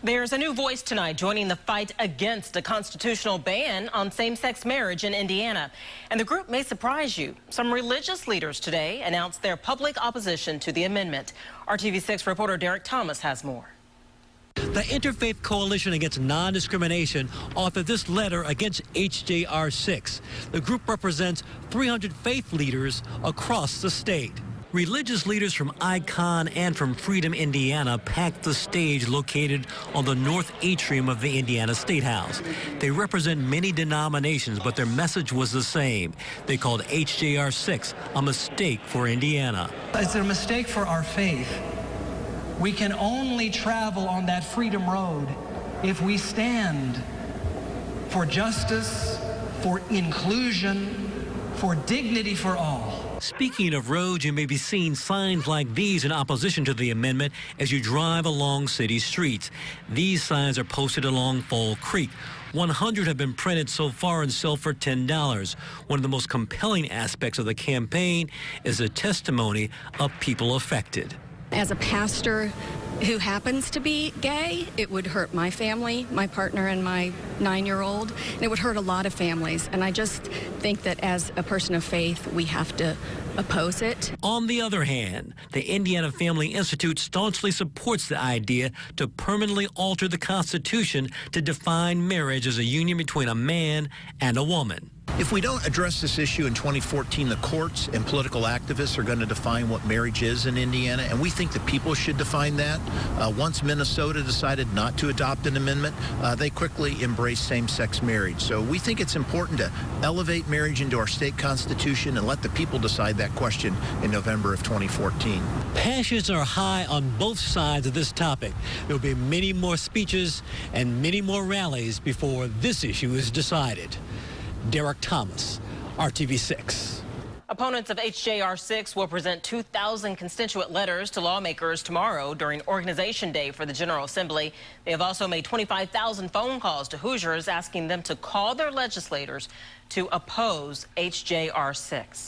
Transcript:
There's a new voice tonight joining the fight against a constitutional ban on same-sex marriage in Indiana. And the group may surprise you. Some religious leaders today announced their public opposition to the amendment. Our TV6 reporter Derek Thomas has more. The Interfaith Coalition Against Non-Discrimination authored this letter against HJR-6. The group represents 300 faith leaders across the state. Religious leaders from Icon and from Freedom, Indiana, packed the stage located on the north atrium of the Indiana Statehouse. They represent many denominations, but their message was the same. They called HJR-6 a mistake for Indiana. It's a mistake for our faith. We can only travel on that freedom road if we stand for justice, for inclusion, for dignity for all. Speaking of roads, you may be seeing signs like these in opposition to the amendment as you drive along city streets. These signs are posted along Fall Creek. 100 have been printed so far and sell for $10. One of the most compelling aspects of the campaign is the testimony of people affected. As a pastor who happens to be gay, it would hurt my family, my partner and my 9-year-old, and it would hurt a lot of families. And I just think that as a person of faith, we have to oppose it. On the other hand, the Indiana Family Institute staunchly supports the idea to permanently alter the Constitution to define marriage as a union between a man and a woman. If we don't address this issue in 2014, the courts and political activists are going to define what marriage is in Indiana, and we think that people should define that. Once Minnesota decided not to adopt an amendment, they quickly embraced same-sex marriage. So we think it's important to elevate marriage into our state constitution and let the people decide that question in November of 2014. Passions are high on both sides of this topic. There will be many more speeches and many more rallies before this issue is decided. Derek Thomas, RTV6. Opponents of HJR-6 will present 2,000 constituent letters to lawmakers tomorrow during Organization Day for the General Assembly. They have also made 25,000 phone calls to Hoosiers asking them to call their legislators to oppose HJR-6.